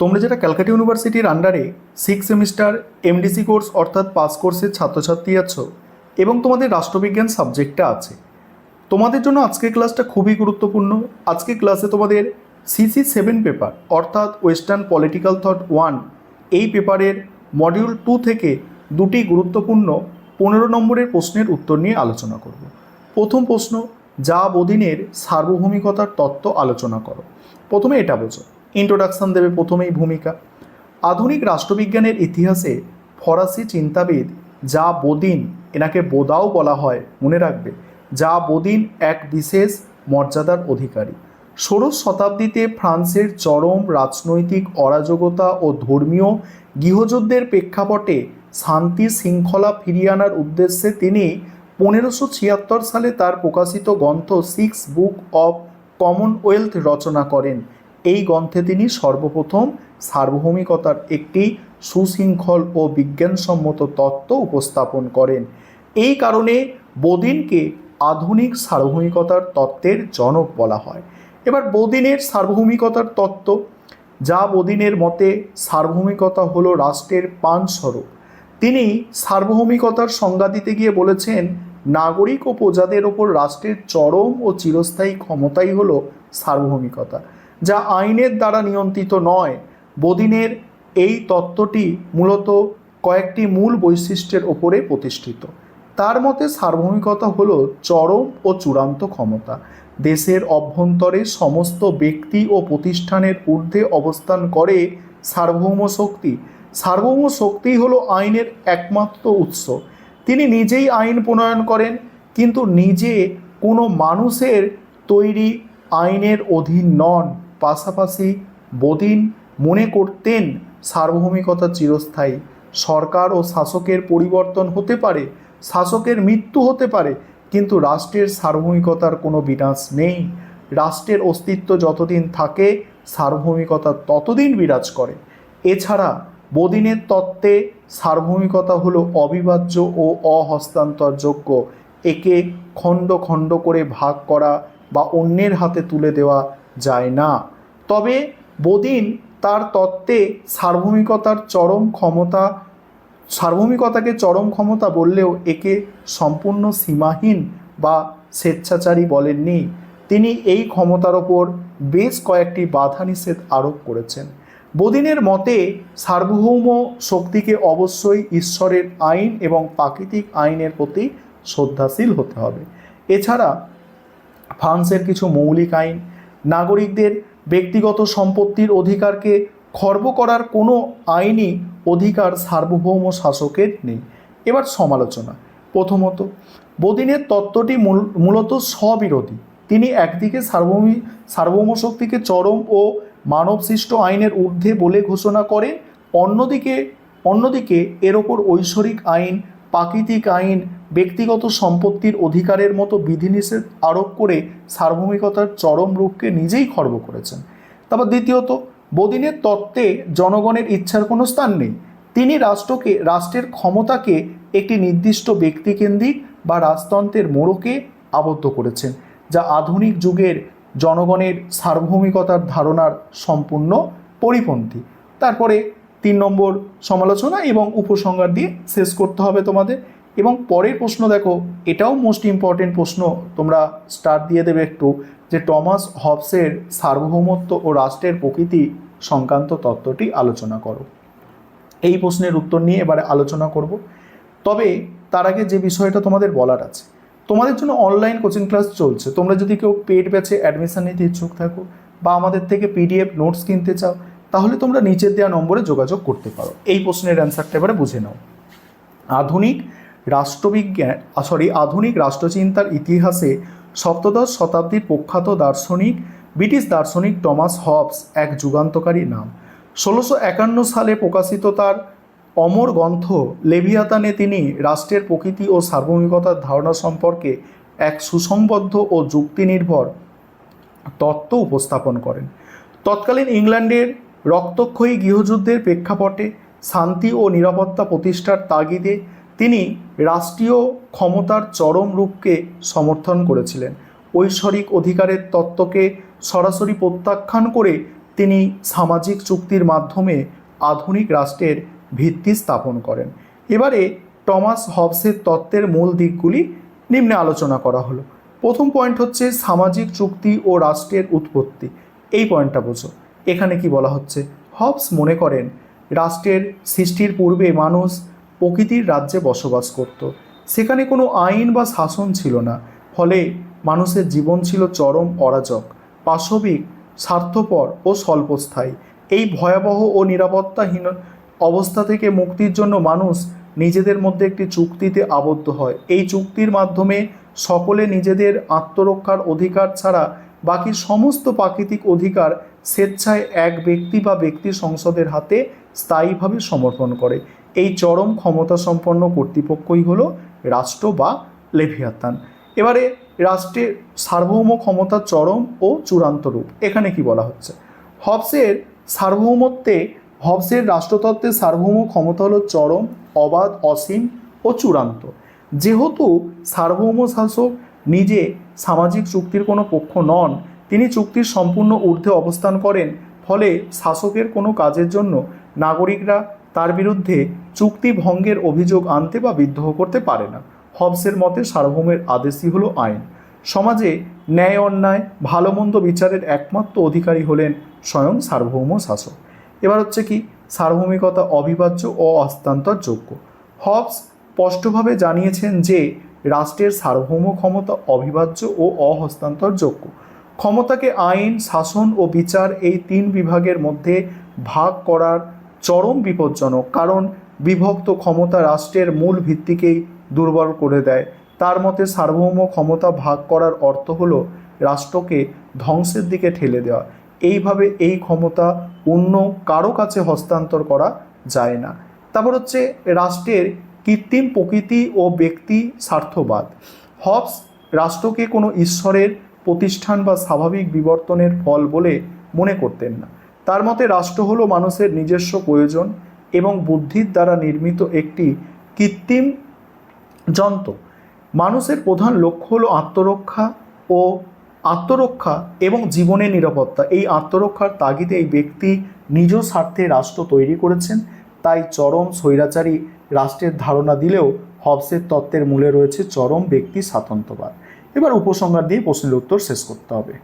তোমরা যেটা ক্যালকাটা ইউনিভার্সিটির আন্ডারে 6 সেমিস্টার এমডিসি কোর্স অর্থাৎ পাস কোর্সের ছাত্রছাত্রী আছো এবং তোমাদের রাষ্ট্রবিজ্ঞান সাবজেক্টটা আছে, তোমাদের জন্য আজকের ক্লাসটা খুবই গুরুত্বপূর্ণ। আজকের ক্লাসে তোমাদের CC7 পেপার অর্থাৎ ওয়েস্টার্ন পলিটিক্যাল থট 1 এই পেপারের মডিউল 2 থেকে দুটি গুরুত্বপূর্ণ 15 নম্বরের প্রশ্নের উত্তর নিয়ে আলোচনা করব। প্রথম প্রশ্ন, যা বদিনের সার্বভৌমিকতার তত্ত্ব আলোচনা করো। প্রথমে এটা বোঝো, ইন্ট্রোডাকশন দেবে প্রথমেই ভূমিকা। আধুনিক রাষ্ট্রবিজ্ঞানের ইতিহাসে ফরাসি চিন্তাবিদ যা বদিন, এনাকে বোদাও বলা হয়, মনে রাখবে, যা বদিন এক বিশেষ মর্যাদার অধিকারী। 16 শতাব্দীতে ফ্রান্সের চরম রাজনৈতিক অরাজকতা ও ধর্মীয় গৃহযুদ্ধের প্রেক্ষাপটে শান্তি শৃঙ্খলা ফিরিয়ে আনার উদ্দেশ্যে তিনি 1576 সালে তার প্রকাশিত গ্রন্থ 6 বুক অব কমনওয়েলথ রচনা করেন। এই গ্রন্থে তিনি সর্বপ্রথম সার্বভৌমিকতার একটি সুশৃঙ্খল ও বিজ্ঞানসম্মত তত্ত্ব উপস্থাপন করেন। এই কারণে বদিনকে আধুনিক সার্বভৌমিকতার তত্ত্বের জনক বলা হয়। এবার বদিনের সার্বভৌমিকতার তত্ত্ব, যা বদিনের মতে সার্বভৌমিকতা হলো রাষ্ট্রের প্রাণস্বরূপ। তিনি সার্বভৌমিকতার সংজ্ঞা দিতে গিয়ে বলেছেন, নাগরিক ও প্রজাদের ওপর রাষ্ট্রের চরম ও চিরস্থায়ী ক্ষমতাই হলো সার্বভৌমিকতা, যা আইনের দ্বারা নিয়ন্ত্রিত নয়। বদিনের এই তত্ত্বটি মূলত কয়েকটি মূল বৈশিষ্ট্যের ওপরে প্রতিষ্ঠিত। তার মতে সার্বভৌমিকতা হলো চরম ও চূড়ান্ত ক্ষমতা। দেশের অভ্যন্তরে সমস্ত ব্যক্তি ও প্রতিষ্ঠানের ঊর্ধ্বে অবস্থান করে সার্বভৌম শক্তি। সার্বভৌম শক্তিই হলো আইনের একমাত্র উৎস। তিনি নিজেই আইন প্রণয়ন করেন, কিন্তু নিজে কোনো মানুষের তৈরি আইনের অধীন নন। পাশাপাশি বদিন মনে করতেন সার্বভৌমিকতা চিরস্থায়ী। সরকার ও শাসকের পরিবর্তন হতে পারে, শাসকের মৃত্যু হতে পারে, কিন্তু রাষ্ট্রের সার্বভৌমিকতার কোনো বিনাশ নেই। রাষ্ট্রের অস্তিত্ব যতদিন থাকে সার্বভৌমিকতা ততদিন বিরাজ করে। এছাড়া বদিনের তত্ত্বে সার্বভৌমিকতা হলো অবিভাজ্য ও অহস্তান্তরযোগ্য। একে খণ্ড খণ্ড করে ভাগ করা বা অন্যের হাতে তুলে দেওয়া যায় না। তবে বদিন তার তত্ত্বে সার্বভৌমিকতাকে চরম ক্ষমতা বললেও একে সম্পূর্ণ সীমাহীন বা স্বেচ্ছাচারী বলেননি। তিনি এই ক্ষমতার ওপর বেশ কয়েকটি বাধা নিষেধ আরোপ করেছেন। বদিনের মতে সার্বভৌম শক্তিকে অবশ্যই ঈশ্বরের আইন এবং প্রাকৃতিক আইনের প্রতি শ্রদ্ধাশীল হতে হবে। এছাড়া ফ্রান্সের কিছু মৌলিক আইন, নাগরিকদের ব্যক্তিগত সম্পত্তির অধিকারকে খর্ব করার কোনো আইনি অধিকার সার্বভৌম শাসকের নেই। এবার সমালোচনা। প্রথমত, বদিনের তত্ত্বটি মূলত স্ববিরোধী। তিনি একদিকে সার্বভৌম শক্তিকে চরম ও মানবসৃষ্ট আইনের ঊর্ধ্বে বলে ঘোষণা করেন, অন্যদিকে এর ওপর ঐশ্বরিক আইন, প্রাকৃতিক আইন, ব্যক্তিগত সম্পত্তির অধিকারের মতো বিধিনিষেধ আরোপ করে সার্বভৌমিকতার চরম রূপকে নিজেই খর্ব করেছেন। তারপর দ্বিতীয়ত, বদিনের তত্ত্বে জনগণের ইচ্ছার কোনো স্থান নেই। তিনি রাষ্ট্রের ক্ষমতাকে একটি নির্দিষ্ট ব্যক্তিকেন্দ্রিক বা রাজতন্ত্রের মোড়কে আবদ্ধ করেছেন, যা আধুনিক যুগের জনগণের সার্বভৌমিকতার ধারণার সম্পূর্ণ পরিপন্থী। তারপরে 3 নম্বর সমালোচনা এবং উপসংহার দিয়ে শেষ করতে হবে তোমাদের। এবং পরের প্রশ্ন দেখো, এটাও মোস্ট ইম্পর্টেন্ট প্রশ্ন, তোমরা স্টার দিয়ে দেবে একটু, যে টমাস হবসের সার্বভৌমত্ব ও রাষ্ট্রের প্রকৃতি সংক্রান্ত তত্ত্বটি আলোচনা করো। এই প্রশ্নের উত্তর নিয়ে এবারে আলোচনা করব। তবে তার আগে যে বিষয়টা তোমাদের বলার আছে, তোমাদের জন্য অনলাইন কোচিং ক্লাস চলছে। তোমরা যদি কেউ পেড ব্যাচে অ্যাডমিশন নিতে ইচ্ছুক থাকো বা আমাদের থেকে PDF নোটস কিনতে চাও, তাহলে তোমরা নিচের দেওয়া নম্বরে যোগাযোগ করতে পারো। এই প্রশ্নের অ্যান্সারটা এবারে বুঝে নাও। আধুনিক রাষ্ট্রচিন্তার ইতিহাসে সপ্তদশ শতাব্দীর প্রখ্যাত ব্রিটিশ দার্শনিক টমাস হবস এক যুগান্তকারী নাম। 1651 সালে প্রকাশিত তার অমর গ্রন্থ লেভিয়াতানে তিনি রাষ্ট্রের প্রকৃতি ও সার্বভৌমিকতার ধারণা সম্পর্কে এক সুসংবদ্ধ ও যুক্তিনির্ভর তত্ত্ব উপস্থাপন করেন। তৎকালীন ইংল্যান্ডের রক্তক্ষয়ী গৃহযুদ্ধের প্রেক্ষাপটে শান্তি ও নিরাপত্তা প্রতিষ্ঠার তাগিদে তিনি রাষ্ট্রীয় ক্ষমতার চরম রূপকে সমর্থন করেছিলেন। ঐশ্বরিক অধিকারের তত্ত্বকে সরাসরি প্রত্যাখ্যান করে তিনি সামাজিক চুক্তির মাধ্যমে আধুনিক রাষ্ট্রের ভিত্তি স্থাপন করেন। এবারে টমাস হবসের তত্ত্বের মূল দিকগুলি নিম্নে আলোচনা করা হলো। প্রথম পয়েন্ট হচ্ছে সামাজিক চুক্তি ও রাষ্ট্রের উৎপত্তি। এই পয়েন্টটা বোঝো। এখানে কি বলা হচ্ছে, হবস মনে করেন রাষ্ট্রের সৃষ্টির পূর্বে মানুষ প্রকৃতির রাজ্যে বসবাস করত। সেখানে কোনো আইন বা শাসন ছিল না, ফলে মানুষের জীবন ছিল চরম অরাজক, পাশবিক, স্বার্থপর ও স্বল্পস্থায়ী। এই ভয়াবহ ও নিরাপত্তাহীন অবস্থা থেকে মুক্তির জন্য মানুষ নিজেদের মধ্যে একটি চুক্তিতে আবদ্ধ হয়। এই চুক্তির মাধ্যমে সকলে নিজেদের আত্মরক্ষার অধিকার ছাড়া বাকি সমস্ত প্রাকৃতিক অধিকার স্বেচ্ছায় এক ব্যক্তি বা ব্যক্তি সংসদের হাতে স্থায়ীভাবে সমর্পণ করে। এই চরম ক্ষমতাসম্পন্ন কর্তৃপক্ষই হলো রাষ্ট্র বা লেভিয়াথান। এবারে রাষ্ট্রের সার্বভৌম ক্ষমতার চরম ও চূড়ান্ত রূপ। এখানে কি বলা হচ্ছে, হবসের সার্বভৌমত্বে হবসের রাষ্ট্রতত্ত্বের সার্বভৌম ক্ষমতা হলো চরম, অবাধ, অসীম ও চূড়ান্ত। যেহেতু সার্বভৌম শাসক নিজে সামাজিক চুক্তির কোনো পক্ষ নন, তিনি চুক্তির সম্পূর্ণ ঊর্ধ্বে অবস্থান করেন, ফলে শাসকের কোনো কাজের জন্য নাগরিকরা তার বিরুদ্ধে চুক্তি ভঙ্গের অভিযোগ আনতে বা বিদ্রোহ করতে পারে না। হবসের মতে সার্বভৌমের আদেশই হলো আইন। সমাজে ন্যায় অন্যায় ভালো মন্দ বিচারের একমাত্র অধিকারী হলেন স্বয়ং সার্বভৌম শাসক। এবার হচ্ছে কি, সার্বভৌমিকতা অবিভাজ্য ও হস্তান্তরযোগ্য। হবস স্পষ্টভাবে জানিয়েছেন যে রাষ্ট্রের সার্বভৌম ক্ষমতা অবিভাজ্য ও অহস্তান্তরযোগ্য। ক্ষমতাকে আইন, শাসন ও বিচার এই তিন বিভাগের মধ্যে ভাগ করার চরম বিপজ্জনক, কারণ বিভক্ত ক্ষমতা রাষ্ট্রের মূল ভিত্তিকেই দুর্বল করে দেয়। তার মতে সার্বভৌম ক্ষমতা ভাগ করার অর্থ হলো রাষ্ট্রকে ধ্বংসের দিকে ঠেলে দেওয়া। এইভাবে এই ক্ষমতা অন্য কারো কাছে হস্তান্তর করা যায় না। তারপর হচ্ছে রাষ্ট্রের কৃত্রিম প্রকৃতি ও ব্যক্তি স্বার্থবাদ। হবস রাষ্ট্রকে কোনো ঈশ্বরের প্রতিষ্ঠান বা স্বাভাবিক বিবর্তনের ফল বলে মনে করতেন না। তার মতে রাষ্ট্র হলো মানুষের নিজস্ব প্রয়োজন এবং বুদ্ধির দ্বারা নির্মিত একটি কৃত্রিম যন্ত্র। মানুষের প্রধান লক্ষ্য হলো আত্মরক্ষা এবং জীবনের নিরাপত্তা। এই আত্মরক্ষার তাগিদে এই ব্যক্তি নিজ স্বার্থে রাষ্ট্র তৈরি করেছেন। তাই চরম স্বৈরাচারী রাষ্ট্রের ধারণা দিলেও হবসের তত্ত্বের মূলে রয়েছে চরম ব্যক্তি স্বাতন্ত্র্যবাদ। এবার উপসংহার দিয়ে প্রশ্নের উত্তর শেষ করতে হবে।